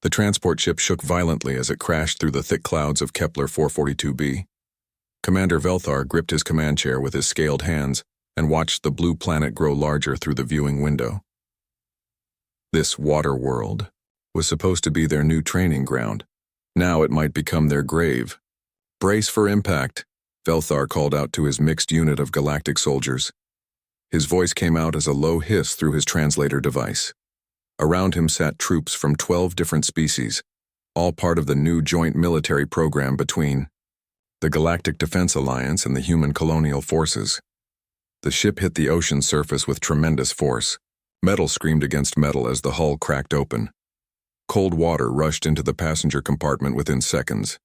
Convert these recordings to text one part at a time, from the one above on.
The transport ship shook violently as it crashed through the thick clouds of Kepler 442b. Commander Velthar gripped his command chair with his scaled hands and watched the blue planet grow larger through the viewing window. This water world was supposed to be their new training ground. Now it might become their grave. "Brace for impact," Velthar called out to his mixed unit of galactic soldiers. His voice came out as a low hiss through his translator device. Around him sat troops from 12 different species, all part of the new joint military program between the Galactic Defense Alliance and the human colonial forces. The ship hit the ocean surface with tremendous force. Metal screamed against metal as the hull cracked open. Cold water rushed into the passenger compartment within seconds.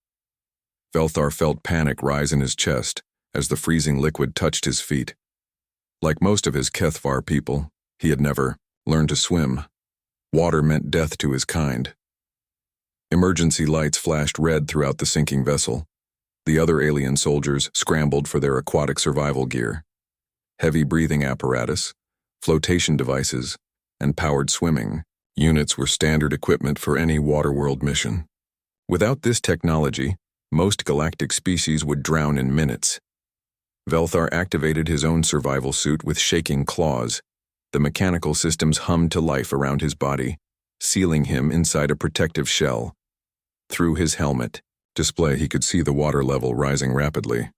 Velthar felt panic rise in his chest as the freezing liquid touched his feet. Like most of his Kethvar people, he had never learned to swim. Water meant death to his kind. Emergency lights flashed red throughout the sinking vessel. The other alien soldiers scrambled for their aquatic survival gear. Heavy breathing apparatus, flotation devices, and powered swimming units were standard equipment for any waterworld mission. Without this technology, most galactic species would drown in minutes. Velthar activated his own survival suit with shaking claws. The mechanical systems hummed to life around his body, sealing him inside a protective shell. Through his helmet display, he could see the water level rising rapidly.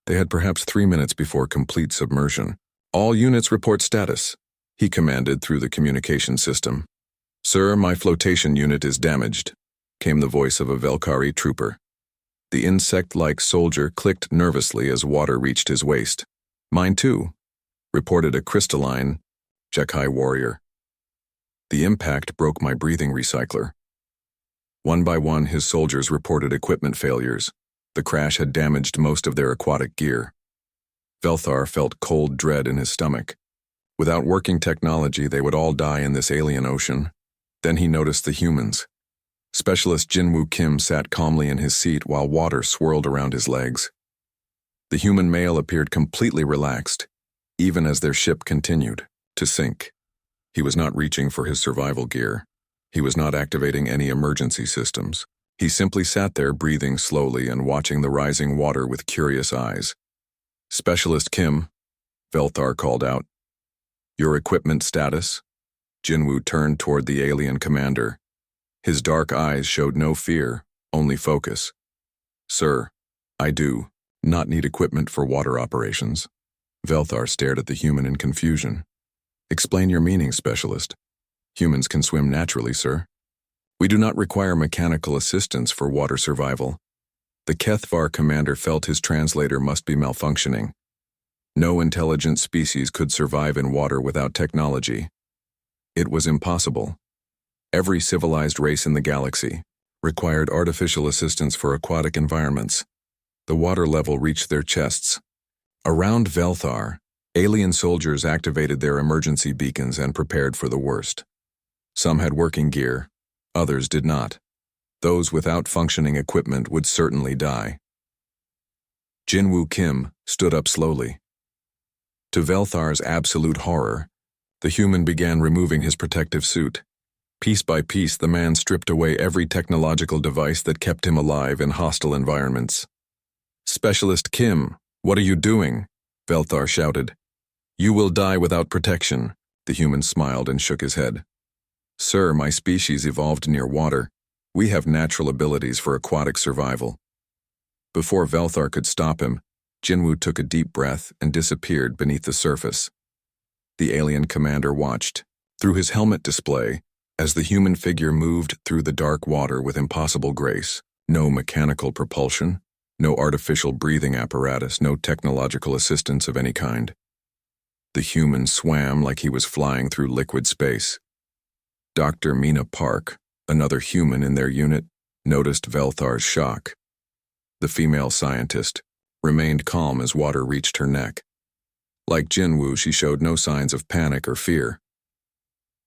They had perhaps 3 minutes before complete submersion. "All units report status," he commanded through the communication system. "Sir, my flotation unit is damaged," came the voice of a Velkari trooper. The insect-like soldier clicked nervously as water reached his waist. "Mine too," reported a crystalline HFY warrior. "The impact broke my breathing recycler." One by one, his soldiers reported equipment failures. The crash had damaged most of their aquatic gear. Velthar felt cold dread in his stomach. Without working technology, they would all die in this alien ocean. Then he noticed the humans. Specialist Jinwoo Kim sat calmly in his seat while water swirled around his legs. The human male appeared completely relaxed, even as their ship continued to sink. He was not reaching for his survival gear. He was not activating any emergency systems. He simply sat there breathing slowly and watching the rising water with curious eyes. "Specialist Kim," Velthar called out. "Your equipment status?" Jinwoo turned toward the alien commander. His dark eyes showed no fear, only focus. "Sir, I do not need equipment for water operations." Velthar stared at the human in confusion. "Explain your meaning, Specialist." "Humans can swim naturally, sir. We do not require mechanical assistance for water survival." The Kethvar commander felt his translator must be malfunctioning. No intelligent species could survive in water without technology. It was impossible. Every civilized race in the galaxy required artificial assistance for aquatic environments. The water level reached their chests. Around Velthar, alien soldiers activated their emergency beacons and prepared for the worst. Some had working gear, others did not. Those without functioning equipment would certainly die. Jinwoo Kim stood up slowly. To Velthar's absolute horror, the human began removing his protective suit. Piece by piece, the man stripped away every technological device that kept him alive in hostile environments. "Specialist Kim, what are you doing?" Velthar shouted. "You will die without protection." The human smiled and shook his head. "Sir, my species evolved near water. We have natural abilities for aquatic survival." Before Velthar could stop him, Jinwoo took a deep breath and disappeared beneath the surface. The alien commander watched, through his helmet display, as the human figure moved through the dark water with impossible grace. No mechanical propulsion, no artificial breathing apparatus, no technological assistance of any kind. The human swam like he was flying through liquid space. Dr. Mina Park, another human in their unit, noticed Velthar's shock. The female scientist remained calm as water reached her neck. Like Jinwoo, she showed no signs of panic or fear.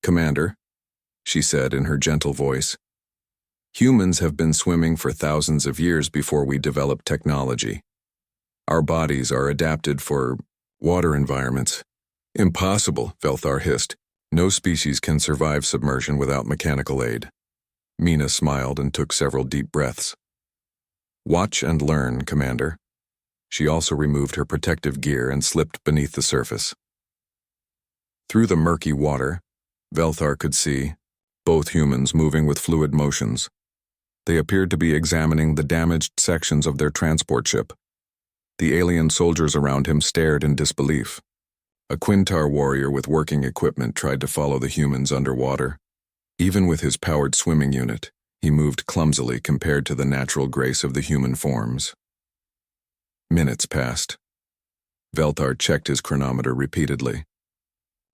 "Commander," she said in her gentle voice, "humans have been swimming for thousands of years before we developed technology. Our bodies are adapted for water environments." "Impossible," Velthar hissed. "No species can survive submersion without mechanical aid." Mina smiled and took several deep breaths. "Watch and learn, Commander." She also removed her protective gear and slipped beneath the surface. Through the murky water, Velthar could see both humans moving with fluid motions. They appeared to be examining the damaged sections of their transport ship. The alien soldiers around him stared in disbelief. A Quintar warrior with working equipment tried to follow the humans underwater. Even with his powered swimming unit, he moved clumsily compared to the natural grace of the human forms. Minutes passed. Velthar checked his chronometer repeatedly.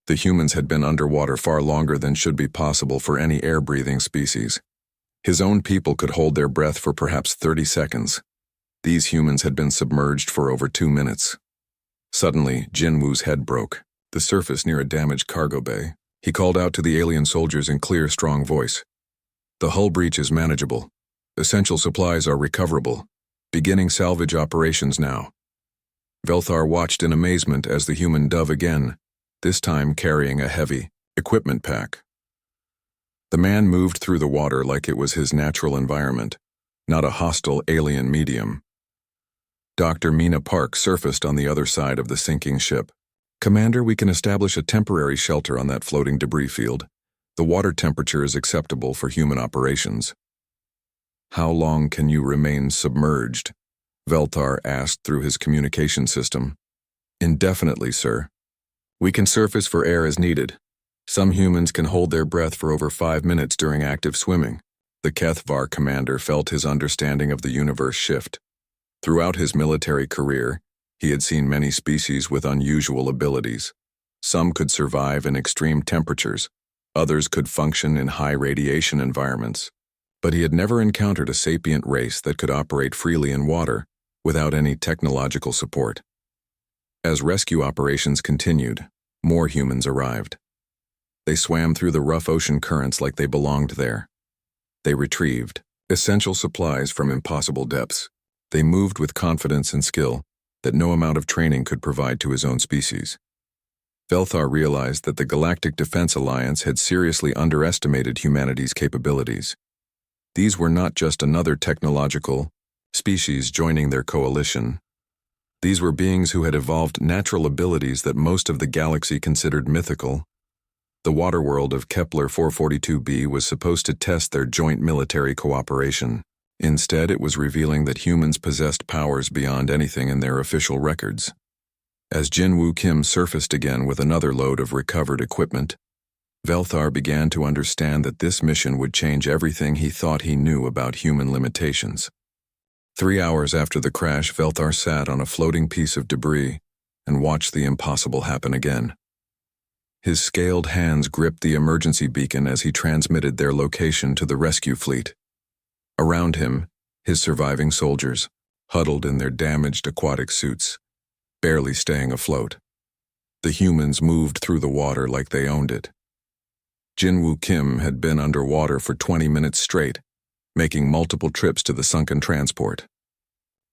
The humans had been underwater far longer than should be possible for any air-breathing species. His own people could hold their breath for perhaps 30 seconds. These humans had been submerged for over 2 minutes. Suddenly, Jinwoo's head broke, the surface near a damaged cargo bay. He called out to the alien soldiers in clear, strong voice. "The hull breach is manageable. Essential supplies are recoverable. Beginning salvage operations now." Velthar watched in amazement as the human dove again, this time carrying a heavy equipment pack. The man moved through the water like it was his natural environment, not a hostile alien medium. Dr. Mina Park surfaced on the other side of the sinking ship. "Commander, we can establish a temporary shelter on that floating debris field. The water temperature is acceptable for human operations." "How long can you remain submerged?" Velthar asked through his communication system. "Indefinitely, sir. We can surface for air as needed. Some humans can hold their breath for over 5 minutes during active swimming." The HFY commander felt his understanding of the universe shift. Throughout his military career, he had seen many species with unusual abilities. Some could survive in extreme temperatures, others could function in high radiation environments. But he had never encountered a sapient race that could operate freely in water without any technological support. As rescue operations continued, more humans arrived. They swam through the rough ocean currents like they belonged there. They retrieved essential supplies from impossible depths. They moved with confidence and skill that no amount of training could provide to his own species. Velthar realized that the Galactic Defense Alliance had seriously underestimated humanity's capabilities. These were not just another technological species joining their coalition. These were beings who had evolved natural abilities that most of the galaxy considered mythical. The water world of Kepler 442b was supposed to test their joint military cooperation. Instead, it was revealing that humans possessed powers beyond anything in their official records. As Jinwoo Kim surfaced again with another load of recovered equipment, Velthar began to understand that this mission would change everything he thought he knew about human limitations. 3 hours after the crash, Velthar sat on a floating piece of debris and watched the impossible happen again. His scaled hands gripped the emergency beacon as he transmitted their location to the rescue fleet. Around him, his surviving soldiers, huddled in their damaged aquatic suits, barely staying afloat. The humans moved through the water like they owned it. Jinwoo Kim had been underwater for 20 minutes straight, making multiple trips to the sunken transport.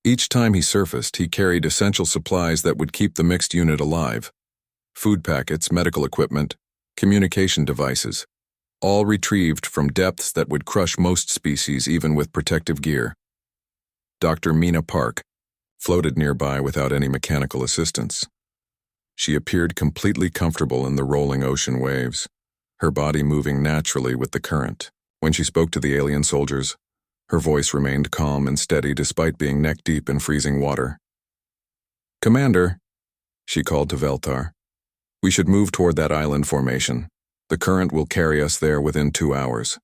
Each time he surfaced, he carried essential supplies that would keep the mixed unit alive. Food packets, medical equipment, communication devices, all retrieved from depths that would crush most species even with protective gear. Dr. Mina Park floated nearby without any mechanical assistance. She appeared completely comfortable in the rolling ocean waves, her body moving naturally with the current. When she spoke to the alien soldiers, her voice remained calm and steady despite being neck-deep in freezing water. "Commander," she called to Velthar, "we should move toward that island formation. The current will carry us there within 2 hours."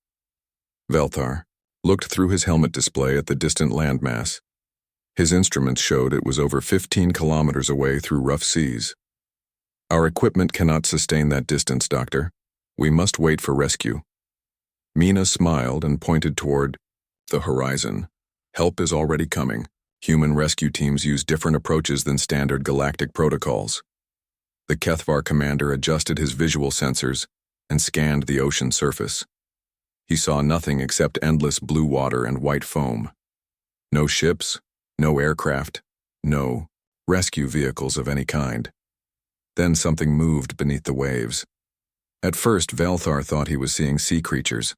Velthar looked through his helmet display at the distant landmass. His instruments showed it was over 15 kilometers away through rough seas. "Our equipment cannot sustain that distance, Doctor. We must wait for rescue." Mina smiled and pointed toward the horizon. "Help is already coming. Human rescue teams use different approaches than standard galactic protocols." The HFY commander adjusted his visual sensors and scanned the ocean surface. He saw nothing except endless blue water and white foam. No ships, no aircraft, no rescue vehicles of any kind. Then something moved beneath the waves. At first, Velthar thought he was seeing sea creatures,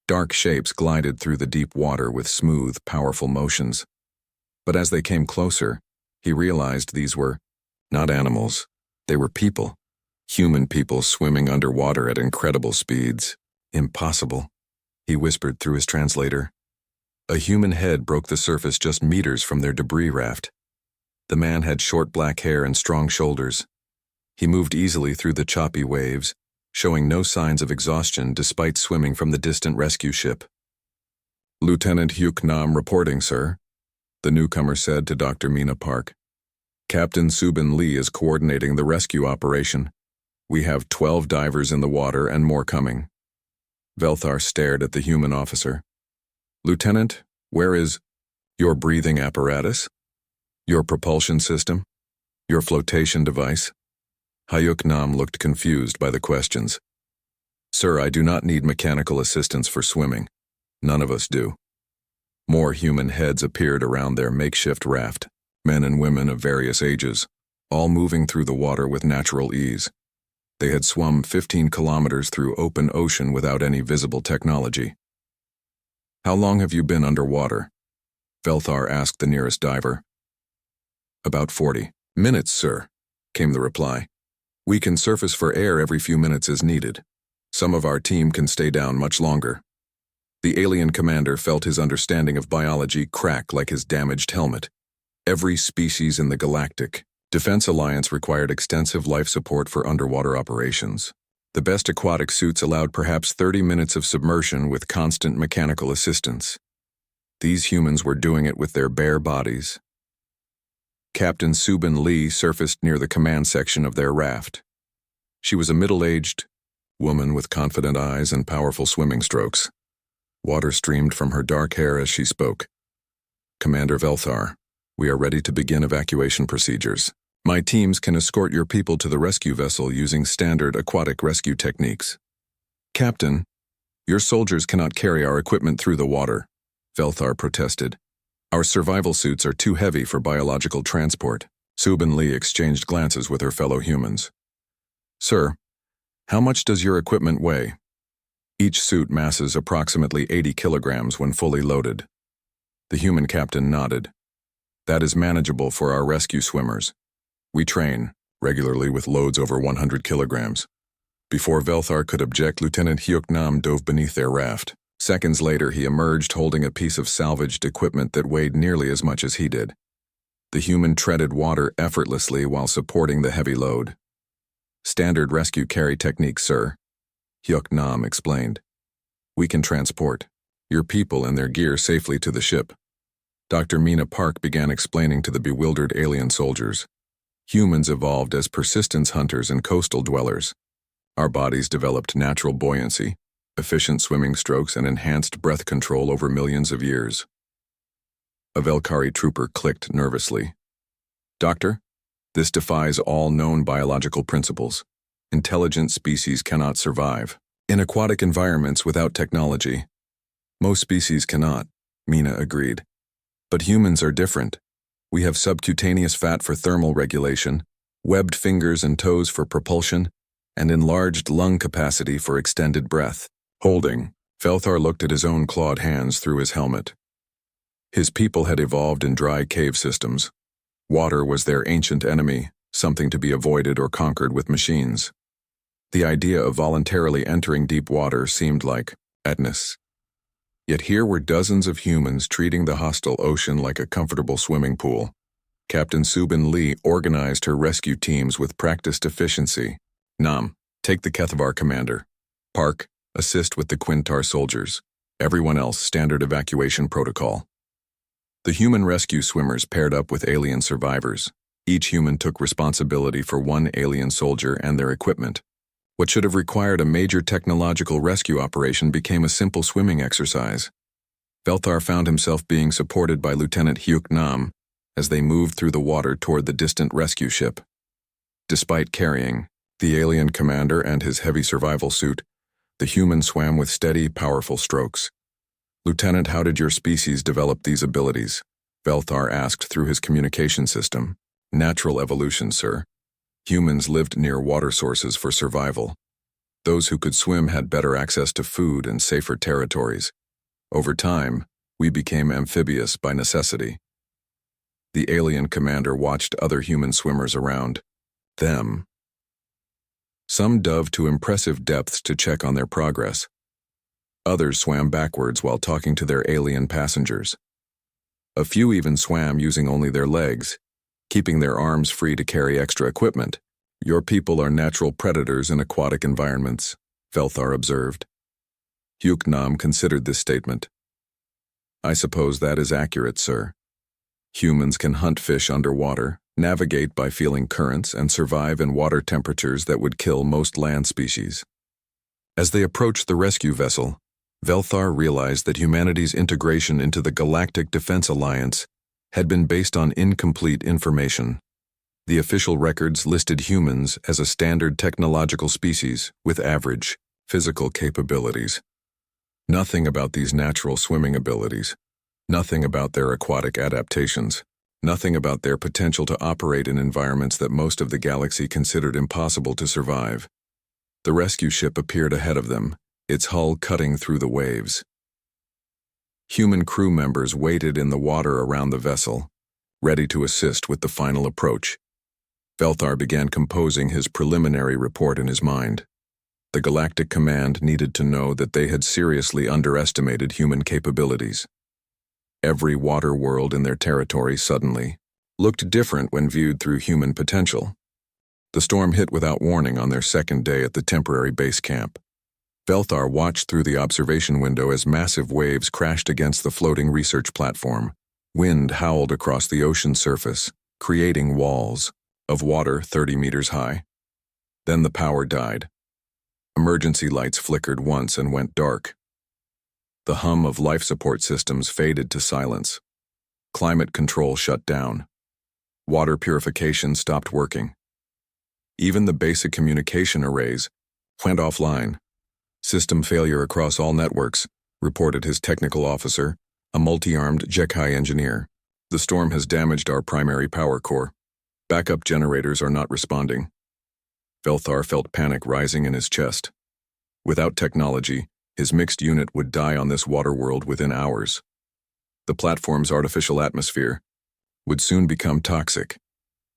Dark shapes glided through the deep water with smooth, powerful motions. But as they came closer, he realized these were not animals. They were people. Human people swimming underwater at incredible speeds. Impossible, he whispered through his translator. A human head broke the surface just meters from their debris raft. The man had short black hair and strong shoulders. He moved easily through the choppy waves, showing no signs of exhaustion despite swimming from the distant rescue ship. Lieutenant Hyuk Nam reporting, sir, the newcomer said to Dr. Mina Park. Captain Subin Lee is coordinating the rescue operation. We have 12 divers in the water and more coming. Velthar stared at the human officer. Lieutenant, where is your breathing apparatus? Your propulsion system? Your flotation device? Hyuk Nam looked confused by the questions. Sir, I do not need mechanical assistance for swimming. None of us do. More human heads appeared around their makeshift raft, men and women of various ages, all moving through the water with natural ease. They had swum 15 kilometers through open ocean without any visible technology. How long have you been underwater? Velthar asked the nearest diver. About 40 minutes, sir, came the reply. We can surface for air every few minutes as needed. Some of our team can stay down much longer. The alien commander felt his understanding of biology crack like his damaged helmet. Every species in the Galactic Defense Alliance required extensive life support for underwater operations. The best aquatic suits allowed perhaps 30 minutes of submersion with constant mechanical assistance. These humans were doing it with their bare bodies. Captain Subin Lee surfaced near the command section of their raft. She was a middle-aged woman with confident eyes and powerful swimming strokes. Water streamed from her dark hair as she spoke. Commander Velthar, we are ready to begin evacuation procedures. My teams can escort your people to the rescue vessel using standard aquatic rescue techniques. Captain, your soldiers cannot carry our equipment through the water, Velthar protested. Our survival suits are too heavy for biological transport. Subin Lee exchanged glances with her fellow humans. Sir, how much does your equipment weigh? Each suit masses approximately 80 kilograms when fully loaded. The human captain nodded. That is manageable for our rescue swimmers. We train regularly with loads over 100 kilograms. Before Velthar could object, Lieutenant Hyuk Nam dove beneath their raft. Seconds later, he emerged holding a piece of salvaged equipment that weighed nearly as much as he did. The human treaded water effortlessly while supporting the heavy load. Standard rescue carry technique, sir, Hyuk Nam explained. We can transport your people and their gear safely to the ship. Dr. Mina Park began explaining to the bewildered alien soldiers. Humans evolved as persistence hunters and coastal dwellers. Our bodies developed natural buoyancy, efficient swimming strokes, and enhanced breath control over millions of years. A Velkari trooper clicked nervously. Doctor, this defies all known biological principles. Intelligent species cannot survive in aquatic environments without technology. Most species cannot, Mina agreed. But humans are different. We have subcutaneous fat for thermal regulation, webbed fingers and toes for propulsion, and enlarged lung capacity for extended breath. Holding, Velthar looked at his own clawed hands through his helmet. His people had evolved in dry cave systems. Water was their ancient enemy, something to be avoided or conquered with machines. The idea of voluntarily entering deep water seemed like madness. Yet here were dozens of humans treating the hostile ocean like a comfortable swimming pool. Captain Subin Lee organized her rescue teams with practiced efficiency. Nam, take the Kethavar commander. Park, assist with the Quintar soldiers. Everyone else, standard evacuation protocol. The human rescue swimmers paired up with alien survivors. Each human took responsibility for one alien soldier and their equipment. What should have required a major technological rescue operation became a simple swimming exercise. Velthar found himself being supported by Lieutenant Hyuk Nam as they moved through the water toward the distant rescue ship. Despite carrying the alien commander and his heavy survival suit, the human swam with steady, powerful strokes. Lieutenant, how did your species develop these abilities? Velthar asked through his communication system. Natural evolution, sir. Humans lived near water sources for survival. Those who could swim had better access to food and safer territories. Over time, we became amphibious by necessity. The alien commander watched other human swimmers around them. Some dove to impressive depths to check on their progress. Others swam backwards while talking to their alien passengers. A few even swam using only their legs, keeping their arms free to carry extra equipment. Your people are natural predators in aquatic environments, Velthar observed. Hyuknam considered this statement. I suppose that is accurate, sir. Humans can hunt fish underwater, navigate by feeling currents, and survive in water temperatures that would kill most land species. As they approached the rescue vessel, Velthar realized that humanity's integration into the Galactic Defense Alliance had been based on incomplete information. The official records listed humans as a standard technological species with average physical capabilities. Nothing about these natural swimming abilities. Nothing about their aquatic adaptations. Nothing about their potential to operate in environments that most of the galaxy considered impossible to survive. The rescue ship appeared ahead of them, its hull cutting through the waves. Human crew members waited in the water around the vessel, ready to assist with the final approach. Velthar began composing his preliminary report in his mind. The Galactic Command needed to know that they had seriously underestimated human capabilities. Every water world in their territory suddenly looked different when viewed through human potential. The storm hit without warning on their second day at the temporary base camp. Velthar watched through the observation window as massive waves crashed against the floating research platform. Wind howled across the ocean surface, creating walls of water 30 meters high. Then the power died. Emergency lights flickered once and went dark. The hum of life support systems faded to silence. Climate control shut down. Water purification stopped working. Even the basic communication arrays went offline. System failure across all networks, reported his technical officer, a multi-armed Jekai engineer. The storm has damaged our primary power core. Backup generators are not responding. Velthar felt panic rising in his chest. Without technology, his mixed unit would die on this water world within hours. The platform's artificial atmosphere would soon become toxic.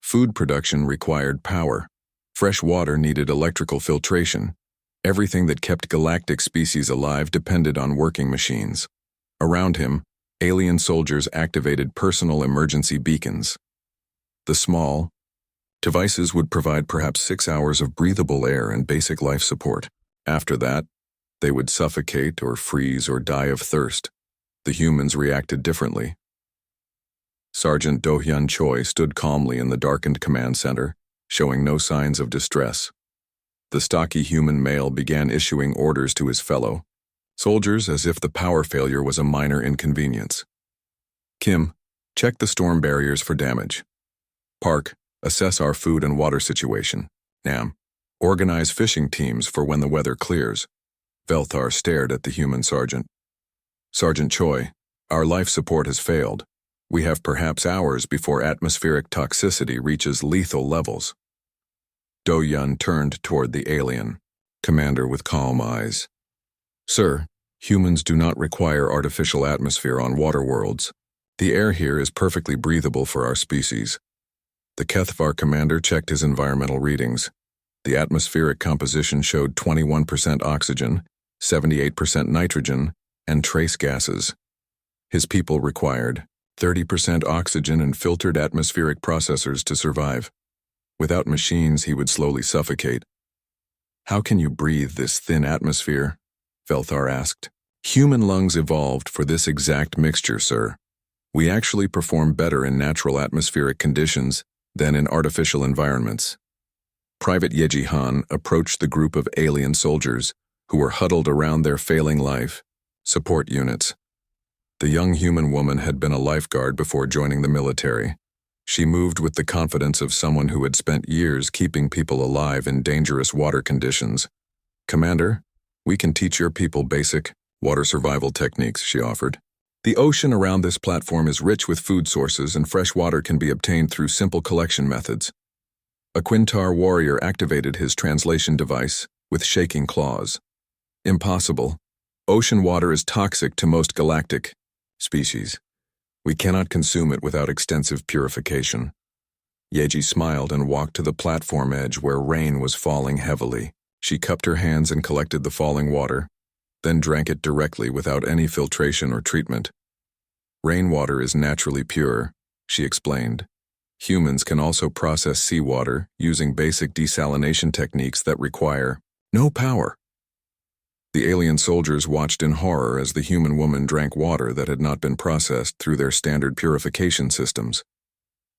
Food production required power. Fresh water needed electrical filtration. Everything that kept galactic species alive depended on working machines. Around him, alien soldiers activated personal emergency beacons. The small devices would provide perhaps 6 hours of breathable air and basic life support. After that, they would suffocate or freeze or die of thirst. The humans reacted differently. Sergeant Do-hyun Choi stood calmly in the darkened command center, showing no signs of distress. The stocky human male began issuing orders to his fellow soldiers as if the power failure was a minor inconvenience. Kim, check the storm barriers for damage. Park, assess our food and water situation. Nam, organize fishing teams for when the weather clears. Velthar stared at the human sergeant. Sergeant Choi, our life support has failed. We have perhaps hours before atmospheric toxicity reaches lethal levels. Do-hyun turned toward the alien commander with calm eyes. Sir, humans do not require artificial atmosphere on water worlds. The air here is perfectly breathable for our species. The Kethvar commander checked his environmental readings. The atmospheric composition showed 21% oxygen, 78% nitrogen, and trace gases. His people required 30% oxygen and filtered atmospheric processors to survive. Without machines, he would slowly suffocate. How can you breathe this thin atmosphere? Velthar asked. Human lungs evolved for this exact mixture, sir. We actually perform better in natural atmospheric conditions than in artificial environments. Private Yeji Han approached the group of alien soldiers who were huddled around their failing life support units. The young human woman had been a lifeguard before joining the military. She moved with the confidence of someone who had spent years keeping people alive in dangerous water conditions. Commander, we can teach your people basic water survival techniques, she offered. The ocean around this platform is rich with food sources and fresh water can be obtained through simple collection methods. A Quintar warrior activated his translation device, with shaking claws. Impossible. Ocean water is toxic to most galactic species. We cannot consume it without extensive purification. Yeji smiled and walked to the platform edge where rain was falling heavily. She cupped her hands and collected the falling water, then drank it directly without any filtration or treatment. Rainwater is naturally pure, she explained. Humans can also process seawater using basic desalination techniques that require no power. The alien soldiers watched in horror as the human woman drank water that had not been processed through their standard purification systems.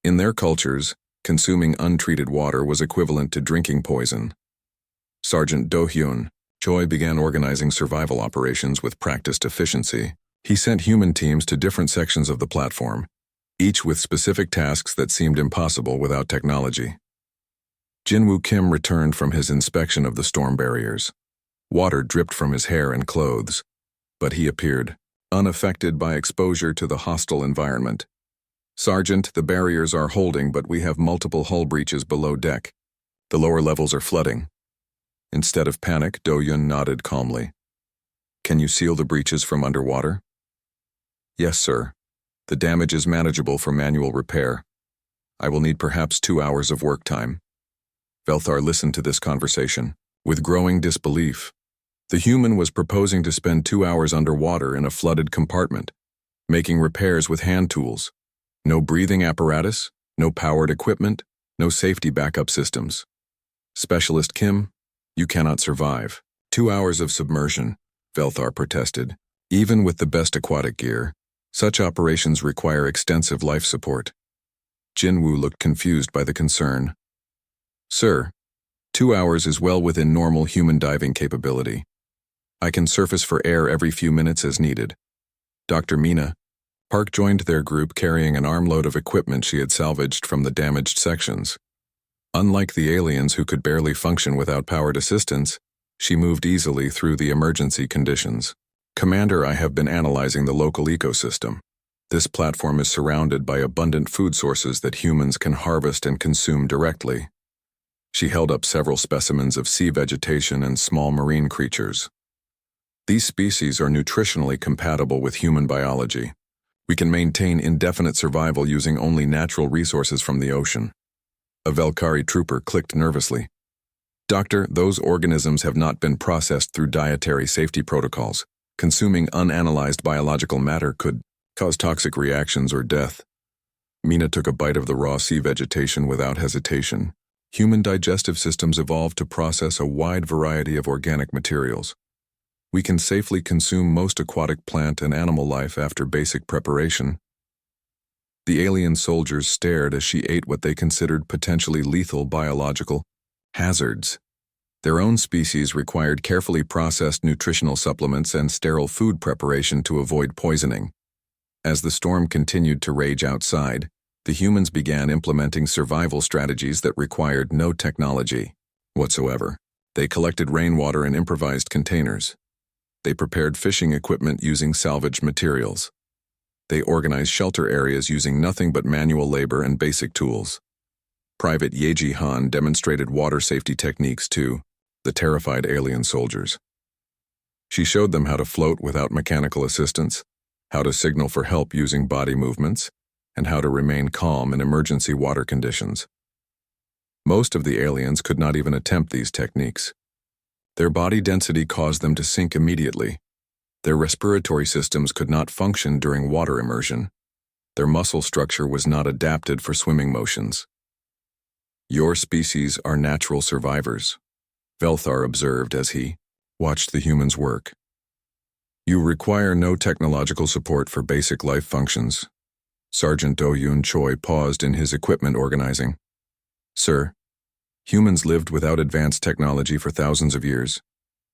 In their cultures, consuming untreated water was equivalent to drinking poison. Sergeant Do-hyun Choi began organizing survival operations with practiced efficiency. He sent human teams to different sections of the platform, each with specific tasks that seemed impossible without technology. Jinwoo Kim returned from his inspection of the storm barriers. Water dripped from his hair and clothes, but he appeared unaffected by exposure to the hostile environment. Sergeant, the barriers are holding, but we have multiple hull breaches below deck. The lower levels are flooding. Instead of panic, Do-hyun nodded calmly. Can you seal the breaches from underwater? Yes, sir. The damage is manageable for manual repair. I will need perhaps 2 hours of work time. Velthar listened to this conversation with growing disbelief. The human was proposing to spend 2 hours underwater in a flooded compartment, making repairs with hand tools. No breathing apparatus, no powered equipment, no safety backup systems. Specialist Kim, you cannot survive. 2 hours of submersion, Velthar protested. Even with the best aquatic gear, such operations require extensive life support. Jinwoo looked confused by the concern. Sir, 2 hours is well within normal human diving capability. I can surface for air every few minutes as needed. Dr. Mina, Park joined their group carrying an armload of equipment she had salvaged from the damaged sections. Unlike the aliens who could barely function without powered assistance, she moved easily through the emergency conditions. Commander, I have been analyzing the local ecosystem. This platform is surrounded by abundant food sources that humans can harvest and consume directly. She held up several specimens of sea vegetation and small marine creatures. These species are nutritionally compatible with human biology. We can maintain indefinite survival using only natural resources from the ocean. A Velkari trooper clicked nervously. Doctor, those organisms have not been processed through dietary safety protocols. Consuming unanalyzed biological matter could cause toxic reactions or death. Mina took a bite of the raw sea vegetation without hesitation. Human digestive systems evolved to process a wide variety of organic materials. We can safely consume most aquatic plant and animal life after basic preparation. The alien soldiers stared as she ate what they considered potentially lethal biological hazards. Their own species required carefully processed nutritional supplements and sterile food preparation to avoid poisoning. As the storm continued to rage outside, the humans began implementing survival strategies that required no technology whatsoever. They collected rainwater in improvised containers. They prepared fishing equipment using salvaged materials. They organized shelter areas using nothing but manual labor and basic tools. Private Yeji Han demonstrated water safety techniques to the terrified alien soldiers. She showed them how to float without mechanical assistance, how to signal for help using body movements, and how to remain calm in emergency water conditions. Most of the aliens could not even attempt these techniques. Their body density caused them to sink immediately. Their respiratory systems could not function during water immersion. Their muscle structure was not adapted for swimming motions. Your species are natural survivors, Velthar observed as he watched the humans work. You require no technological support for basic life functions. Sergeant Do-hyun Choi paused in his equipment organizing. Sir, humans lived without advanced technology for thousands of years.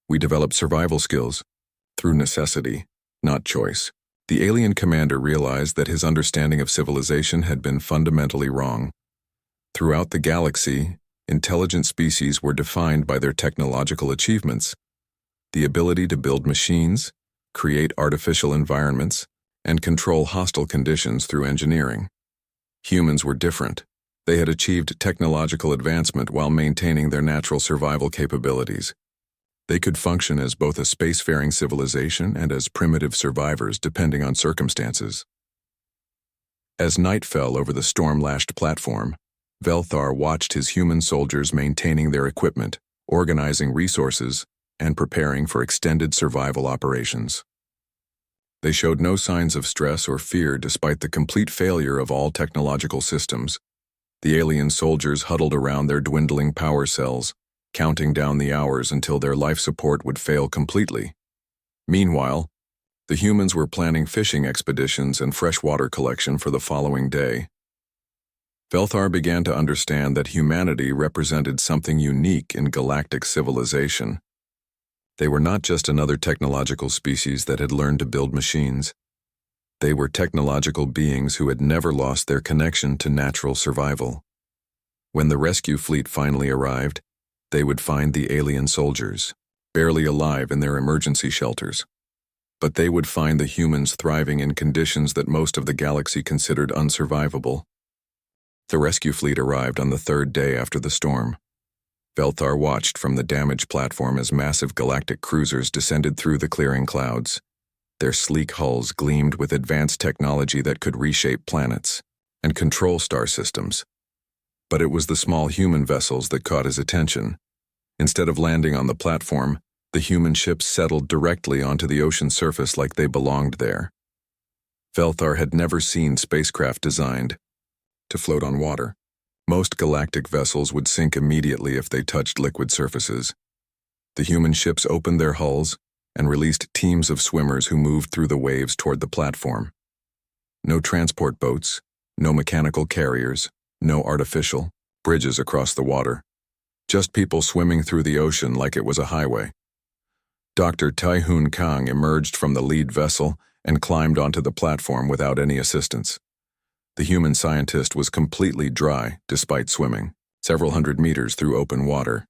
We developed survival skills through necessity, not choice. The alien commander realized that his understanding of civilization had been fundamentally wrong. Throughout the galaxy, intelligent species were defined by their technological achievements, the ability to build machines, create artificial environments, and control hostile conditions through engineering. Humans were different. They had achieved technological advancement while maintaining their natural survival capabilities. They could function as both a spacefaring civilization and as primitive survivors depending on circumstances. As night fell over the storm-lashed platform, Velthar watched his human soldiers maintaining their equipment, organizing resources, and preparing for extended survival operations. They showed no signs of stress or fear despite the complete failure of all technological systems. The alien soldiers huddled around their dwindling power cells, counting down the hours until their life support would fail completely. Meanwhile, the humans were planning fishing expeditions and freshwater collection for the following day. Velthar began to understand that humanity represented something unique in galactic civilization. They were not just another technological species that had learned to build machines. They were technological beings who had never lost their connection to natural survival. When the rescue fleet finally arrived, they would find the alien soldiers, barely alive in their emergency shelters. But they would find the humans thriving in conditions that most of the galaxy considered unsurvivable. The rescue fleet arrived on the third day after the storm. Velthar watched from the damaged platform as massive galactic cruisers descended through the clearing clouds. Their sleek hulls gleamed with advanced technology that could reshape planets and control star systems. But it was the small human vessels that caught his attention. Instead of landing on the platform, the human ships settled directly onto the ocean surface like they belonged there. Velthar had never seen spacecraft designed to float on water. Most galactic vessels would sink immediately if they touched liquid surfaces. The human ships opened their hulls and released teams of swimmers who moved through the waves toward the platform. No transport boats, no mechanical carriers, no artificial bridges across the water. Just people swimming through the ocean like it was a highway. Dr. Tai-Hoon Kang emerged from the lead vessel and climbed onto the platform without any assistance. The human scientist was completely dry despite swimming several hundred meters through open water.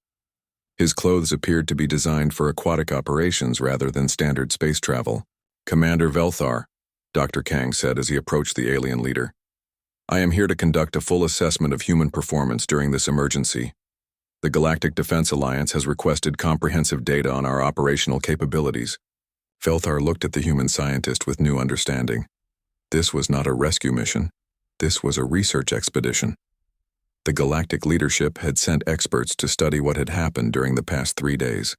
His clothes appeared to be designed for aquatic operations rather than standard space travel. "Commander Velthar," Dr. Kang said as he approached the alien leader, "I am here to conduct a full assessment of human performance during this emergency. The Galactic Defense Alliance has requested comprehensive data on our operational capabilities." Velthar looked at the human scientist with new understanding. This was not a rescue mission. This was a research expedition. The galactic leadership had sent experts to study what had happened during the past 3 days.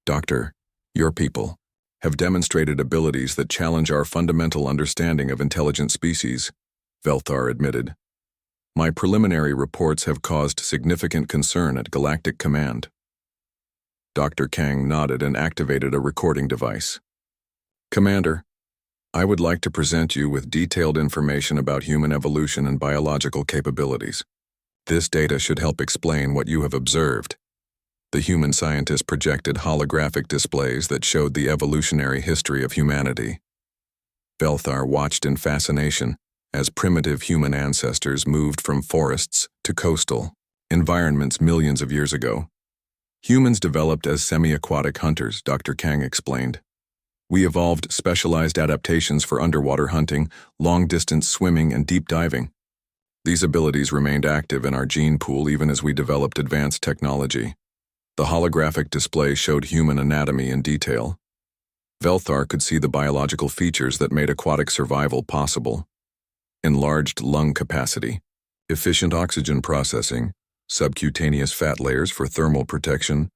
"Doctor, your people have demonstrated abilities that challenge our fundamental understanding of intelligent species," Velthar admitted. "My preliminary reports have caused significant concern at Galactic Command." Dr. Kang nodded and activated a recording device. "Commander, I would like to present you with detailed information about human evolution and biological capabilities. This data should help explain what you have observed." The human scientist projected holographic displays that showed the evolutionary history of humanity. Velthar watched in fascination as primitive human ancestors moved from forests to coastal environments millions of years ago. "Humans developed as semi-aquatic hunters," Dr. Kang explained. "We evolved specialized adaptations for underwater hunting, long-distance swimming, and deep diving. These abilities remained active in our gene pool even as we developed advanced technology." The holographic display showed human anatomy in detail. Velthar could see the biological features that made aquatic survival possible. Enlarged lung capacity, efficient oxygen processing, subcutaneous fat layers for thermal protection,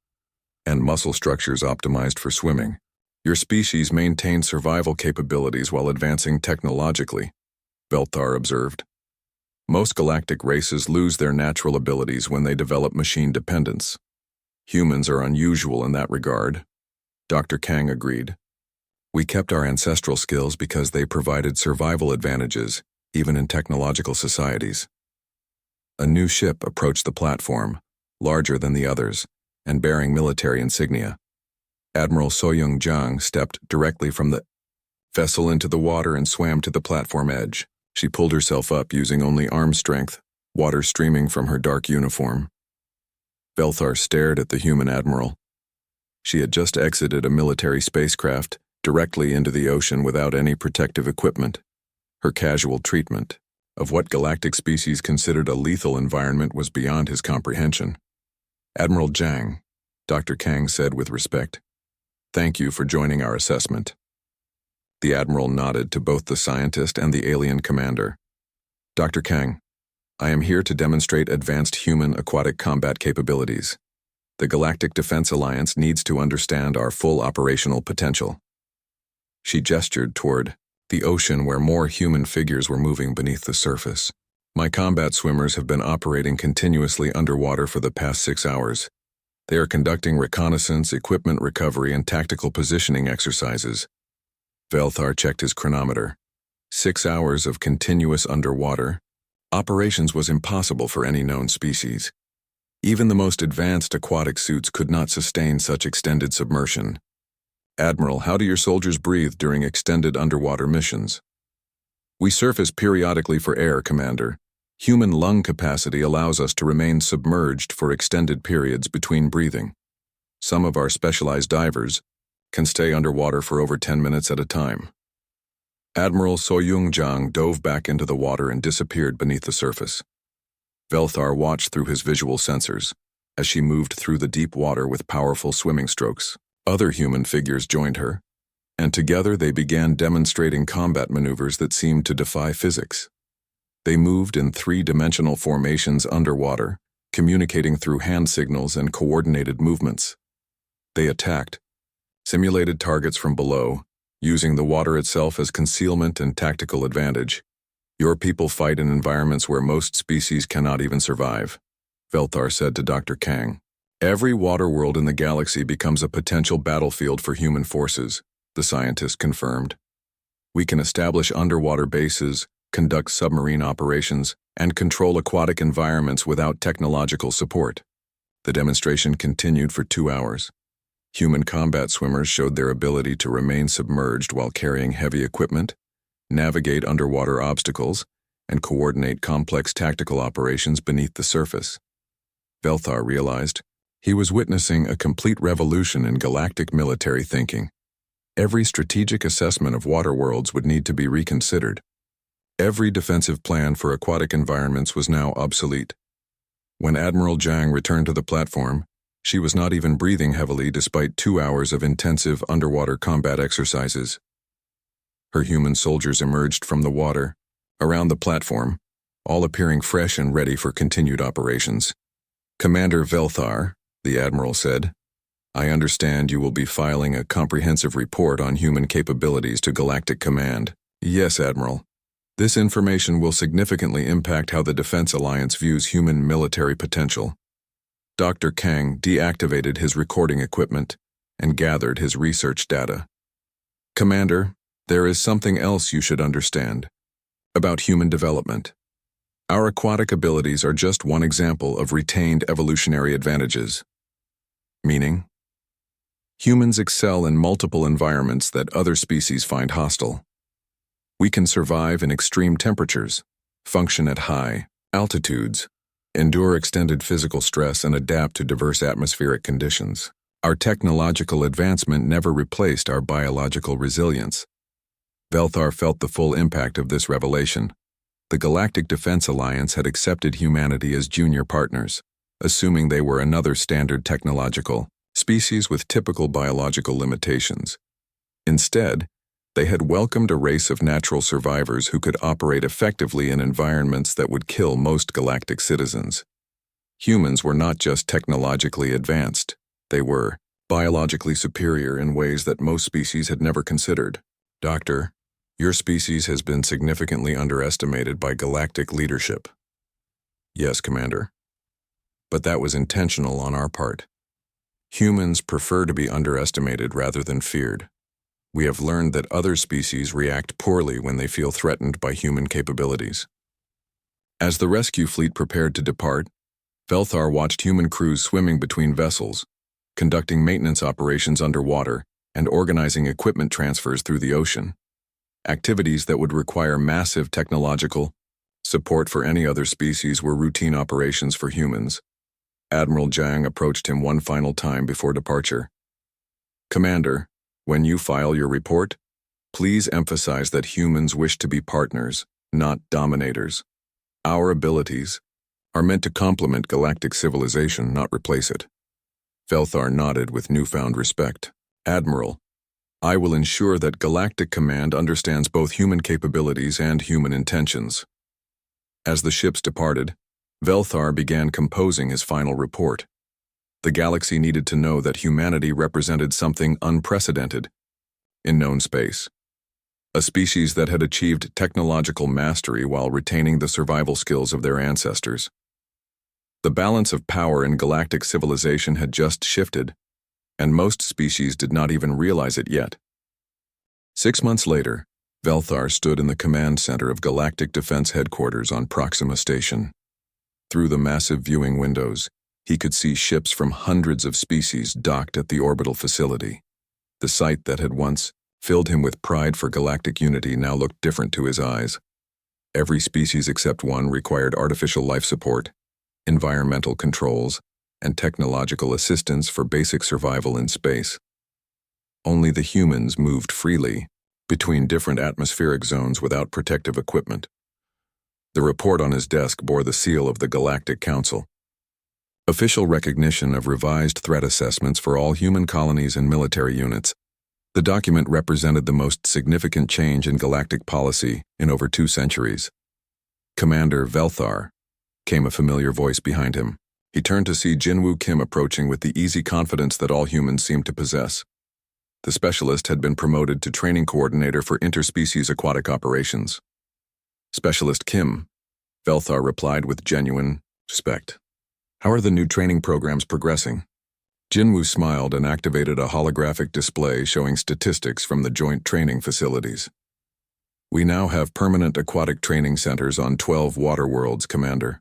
and muscle structures optimized for swimming. "Your species maintained survival capabilities while advancing technologically," Velthar observed. "Most galactic races lose their natural abilities when they develop machine dependence. Humans are unusual in that regard." Dr. Kang agreed. "We kept our ancestral skills because they provided survival advantages, even in technological societies." A new ship approached the platform, larger than the others, and bearing military insignia. Admiral Soyoung Jang stepped directly from the vessel into the water and swam to the platform edge. She pulled herself up using only arm strength, water streaming from her dark uniform. Velthar stared at the human admiral. She had just exited a military spacecraft directly into the ocean without any protective equipment. Her casual treatment of what galactic species considered a lethal environment was beyond his comprehension. "Admiral Jang," Dr. Kang said with respect. "Thank you for joining our assessment." The Admiral nodded to both the scientist and the alien commander. "Dr. Kang, I am here to demonstrate advanced human aquatic combat capabilities. The Galactic Defense Alliance needs to understand our full operational potential." She gestured toward the ocean where more human figures were moving beneath the surface. "My combat swimmers have been operating continuously underwater for the past 6 hours. They are conducting reconnaissance, equipment recovery, and tactical positioning exercises." Velthar checked his chronometer. 6 hours of continuous underwater operations was impossible for any known species. Even the most advanced aquatic suits could not sustain such extended submersion. "Admiral, how do your soldiers breathe during extended underwater missions?" "We surface periodically for air, Commander. Human lung capacity allows us to remain submerged for extended periods between breathing. Some of our specialized divers can stay underwater for over 10 minutes at a time." Admiral Soyung-jang dove back into the water and disappeared beneath the surface. Velthar watched through his visual sensors as she moved through the deep water with powerful swimming strokes. Other human figures joined her, and together they began demonstrating combat maneuvers that seemed to defy physics. They moved in three-dimensional formations underwater, communicating through hand signals and coordinated movements. They attacked, simulated targets from below, using the water itself as concealment and tactical advantage. "Your people fight in environments where most species cannot even survive," Velthar said to Dr. Kang. "Every water world in the galaxy becomes a potential battlefield for human forces," the scientist confirmed. "We can establish underwater bases, conduct submarine operations, and control aquatic environments without technological support." The demonstration continued for 2 hours. Human combat swimmers showed their ability to remain submerged while carrying heavy equipment, navigate underwater obstacles, and coordinate complex tactical operations beneath the surface. Velthar realized he was witnessing a complete revolution in galactic military thinking. Every strategic assessment of water worlds would need to be reconsidered. Every defensive plan for aquatic environments was now obsolete. When Admiral Jang returned to the platform, she was not even breathing heavily despite 2 hours of intensive underwater combat exercises. Her human soldiers emerged from the water, around the platform, all appearing fresh and ready for continued operations. "Commander Velthar," the Admiral said, "I understand you will be filing a comprehensive report on human capabilities to Galactic Command." "Yes, Admiral. This information will significantly impact how the Defense Alliance views human military potential." Dr. Kang deactivated his recording equipment and gathered his research data. "Commander, there is something else you should understand about human development. Our aquatic abilities are just one example of retained evolutionary advantages. Meaning, humans excel in multiple environments that other species find hostile. We can survive in extreme temperatures, function at high altitudes, endure extended physical stress, and adapt to diverse atmospheric conditions. Our technological advancement never replaced our biological resilience." Velthar felt the full impact of this revelation. The Galactic Defense Alliance had accepted humanity as junior partners, assuming they were another standard technological species with typical biological limitations. Instead, they had welcomed a race of natural survivors who could operate effectively in environments that would kill most galactic citizens. Humans were not just technologically advanced, they were biologically superior in ways that most species had never considered. "Doctor, your species has been significantly underestimated by galactic leadership." "Yes, Commander. But that was intentional on our part. Humans prefer to be underestimated rather than feared. We have learned that other species react poorly when they feel threatened by human capabilities." As the rescue fleet prepared to depart, Velthar watched human crews swimming between vessels, conducting maintenance operations underwater, and organizing equipment transfers through the ocean. Activities that would require massive technological support for any other species were routine operations for humans. Admiral Jang approached him one final time before departure. "Commander, when you file your report, please emphasize that humans wish to be partners, not dominators. Our abilities are meant to complement galactic civilization, not replace it." Velthar nodded with newfound respect. Admiral, I will ensure that Galactic Command understands both human capabilities and human intentions. As the ships departed, Velthar began composing his final report. The galaxy needed to know that humanity represented something unprecedented in known space. A species that had achieved technological mastery while retaining the survival skills of their ancestors. The balance of power in galactic civilization had just shifted, and most species did not even realize it yet. 6 months later, Velthar stood in the command center of Galactic Defense Headquarters on Proxima Station. Through the massive viewing windows, he could see ships from hundreds of species docked at the orbital facility. The sight that had once filled him with pride for galactic unity now looked different to his eyes. Every species except one required artificial life support, environmental controls, and technological assistance for basic survival in space. Only the humans moved freely between different atmospheric zones without protective equipment. The report on his desk bore the seal of the Galactic Council. Official recognition of revised threat assessments for all human colonies and military units. The document represented the most significant change in galactic policy in over 2 centuries. Commander Velthar, came a familiar voice behind him. He turned to see Jinwoo Kim approaching with the easy confidence that all humans seemed to possess. The specialist had been promoted to training coordinator for interspecies aquatic operations. Specialist Kim, Velthar replied with genuine respect. How are the new training programs progressing? Jinwoo smiled and activated a holographic display showing statistics from the joint training facilities. We now have permanent aquatic training centers on 12 water worlds, Commander.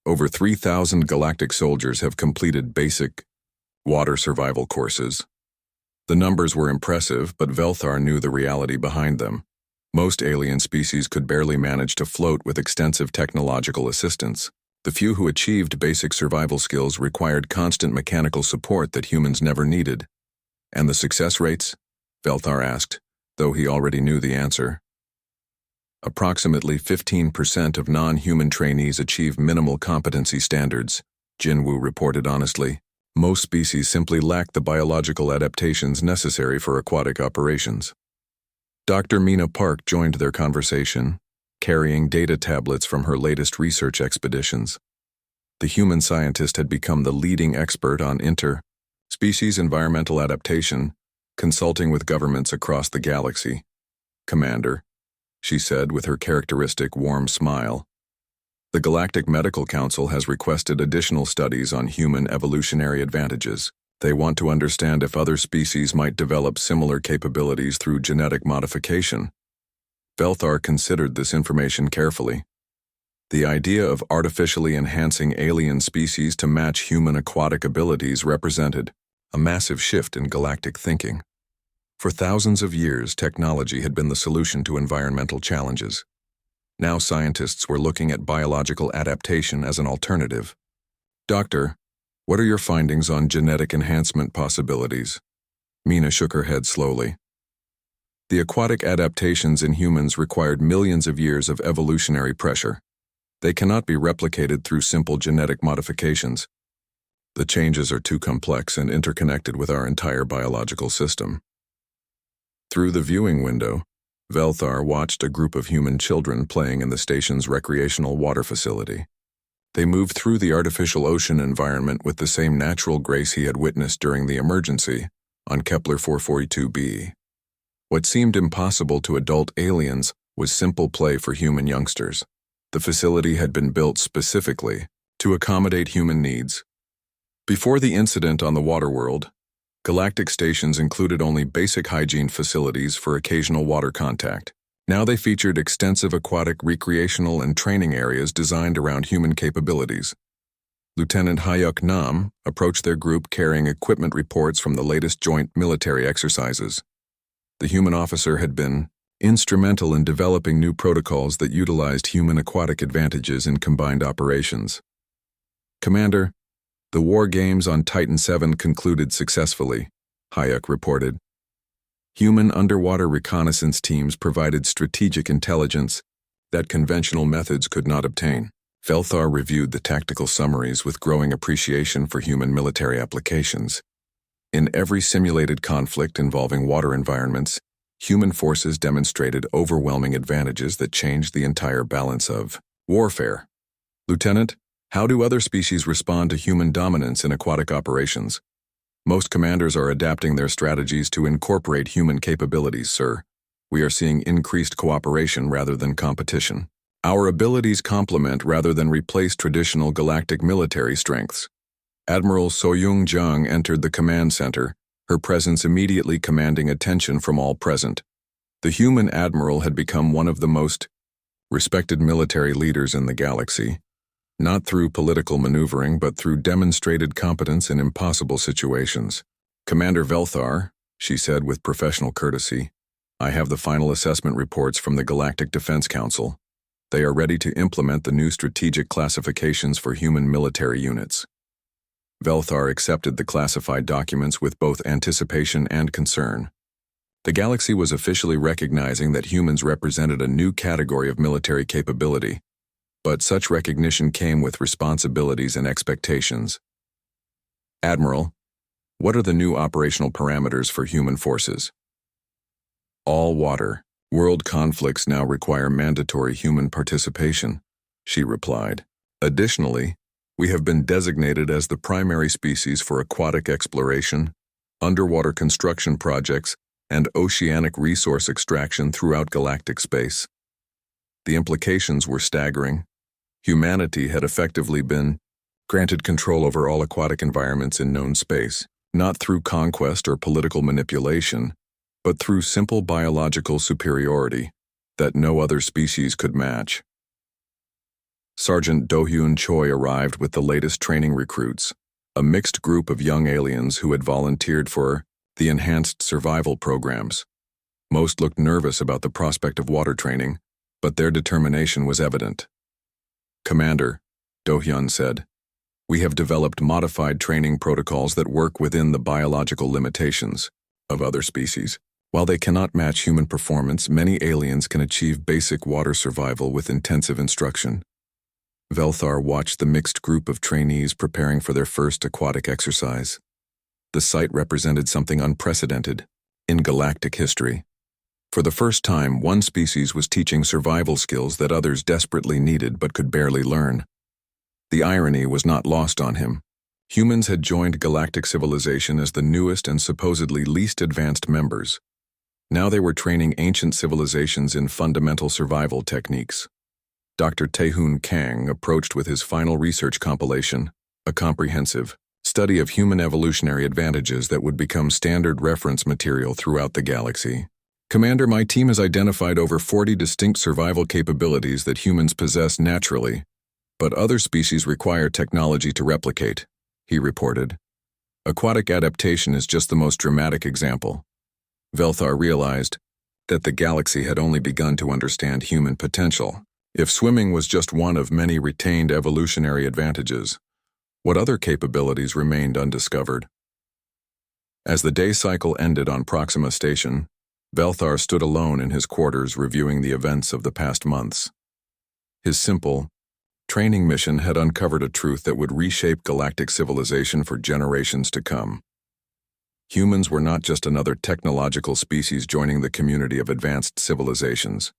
Over 3,000 galactic soldiers have completed basic water survival courses. The numbers were impressive, but Velthar knew the reality behind them. Most alien species could barely manage to float with extensive technological assistance. The few who achieved basic survival skills required constant mechanical support that humans never needed. And the success rates? Velthar asked, though he already knew the answer. Approximately 15% of non-human trainees achieve minimal competency standards, Jinwoo reported honestly. Most species simply lack the biological adaptations necessary for aquatic operations. Dr. Mina Park joined their conversation, carrying data tablets from her latest research expeditions. The human scientist had become the leading expert on inter-species environmental adaptation, consulting with governments across the galaxy. Commander, she said with her characteristic warm smile, the Galactic Medical Council has requested additional studies on human evolutionary advantages. They want to understand if other species might develop similar capabilities through genetic modification. Velthar considered this information carefully. The idea of artificially enhancing alien species to match human aquatic abilities represented a massive shift in galactic thinking. For thousands of years, technology had been the solution to environmental challenges. Now scientists were looking at biological adaptation as an alternative. Doctor, what are your findings on genetic enhancement possibilities? Mina shook her head slowly. The aquatic adaptations in humans required millions of years of evolutionary pressure. They cannot be replicated through simple genetic modifications. The changes are too complex and interconnected with our entire biological system. Through the viewing window, Velthar watched a group of human children playing in the station's recreational water facility. They moved through the artificial ocean environment with the same natural grace he had witnessed during the emergency on Kepler 442b. What seemed impossible to adult aliens was simple play for human youngsters. The facility had been built specifically to accommodate human needs. Before the incident on the Waterworld, galactic stations included only basic hygiene facilities for occasional water contact. Now they featured extensive aquatic recreational and training areas designed around human capabilities. Lieutenant Hyuk Nam approached their group carrying equipment reports from the latest joint military exercises. The human officer had been instrumental in developing new protocols that utilized human aquatic advantages in combined operations. Commander, the war games on Titan VII concluded successfully, Hyuk reported. Human underwater reconnaissance teams provided strategic intelligence that conventional methods could not obtain. Velthar reviewed the tactical summaries with growing appreciation for human military applications. In every simulated conflict involving water environments, human forces demonstrated overwhelming advantages that changed the entire balance of warfare. Lieutenant, how do other species respond to human dominance in aquatic operations? Most commanders are adapting their strategies to incorporate human capabilities, sir. We are seeing increased cooperation rather than competition. Our abilities complement rather than replace traditional galactic military strengths. Admiral Soyoung Jung entered the command center, her presence immediately commanding attention from all present. The human admiral had become one of the most respected military leaders in the galaxy, not through political maneuvering but through demonstrated competence in impossible situations. Commander Velthar, she said with professional courtesy, I have the final assessment reports from the Galactic Defense Council. They are ready to implement the new strategic classifications for human military units. Velthar accepted the classified documents with both anticipation and concern. The galaxy was officially recognizing that humans represented a new category of military capability, but such recognition came with responsibilities and expectations. Admiral, what are the new operational parameters for human forces? All water. World conflicts now require mandatory human participation, she replied. Additionally, we have been designated as the primary species for aquatic exploration, underwater construction projects, and oceanic resource extraction throughout galactic space. The implications were staggering. Humanity had effectively been granted control over all aquatic environments in known space, not through conquest or political manipulation, but through simple biological superiority that no other species could match. Sergeant Do-hyun Choi arrived with the latest training recruits, a mixed group of young aliens who had volunteered for the enhanced survival programs. Most looked nervous about the prospect of water training, but their determination was evident. Commander, Do-hyun said, we have developed modified training protocols that work within the biological limitations of other species. While they cannot match human performance, many aliens can achieve basic water survival with intensive instruction. Velthar watched the mixed group of trainees preparing for their first aquatic exercise. The sight represented something unprecedented in galactic history. For the first time, one species was teaching survival skills that others desperately needed but could barely learn. The irony was not lost on him. Humans had joined galactic civilization as the newest and supposedly least advanced members. Now they were training ancient civilizations in fundamental survival techniques. Dr. Tae-hoon Kang approached with his final research compilation, a comprehensive study of human evolutionary advantages that would become standard reference material throughout the galaxy. Commander, my team has identified over 40 distinct survival capabilities that humans possess naturally, but other species require technology to replicate, he reported. Aquatic adaptation is just the most dramatic example. Velthar realized that the galaxy had only begun to understand human potential. If swimming was just one of many retained evolutionary advantages, what other capabilities remained undiscovered? As the day cycle ended on Proxima Station, Velthar stood alone in his quarters reviewing the events of the past months. His simple training mission had uncovered a truth that would reshape galactic civilization for generations to come. Humans were not just another technological species joining the community of advanced civilizations.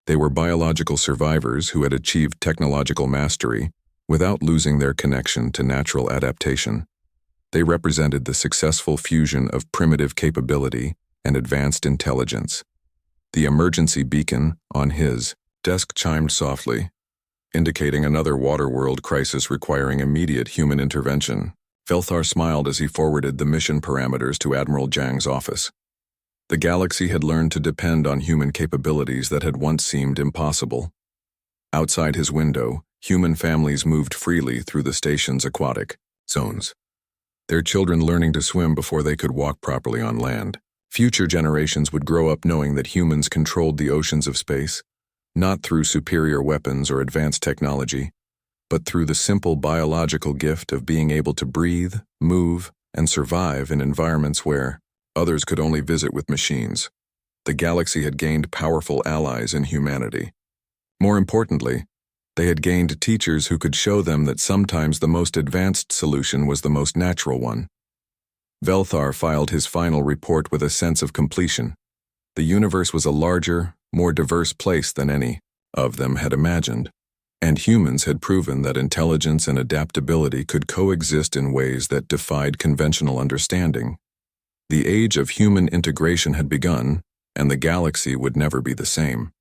They were biological survivors who had achieved technological mastery without losing their connection to natural adaptation. They represented the successful fusion of primitive capability and advanced intelligence. The emergency beacon on his desk chimed softly, indicating another water-world crisis requiring immediate human intervention. Velthar smiled as he forwarded the mission parameters to Admiral Jang's office. The galaxy had learned to depend on human capabilities that had once seemed impossible. Outside his window, human families moved freely through the station's aquatic zones, their children learning to swim before they could walk properly on land. Future generations would grow up knowing that humans controlled the oceans of space, not through superior weapons or advanced technology, but through the simple biological gift of being able to breathe, move, and survive in environments where others could only visit with machines. The galaxy had gained powerful allies in humanity. More importantly, They had gained teachers who could show them that sometimes the most advanced solution was the most natural one. Velthar filed his final report with a sense of completion. The universe was a larger, more diverse place than any of them had imagined, and humans had proven that intelligence and adaptability could coexist in ways that defied conventional understanding. The age of human integration had begun, and the galaxy would never be the same.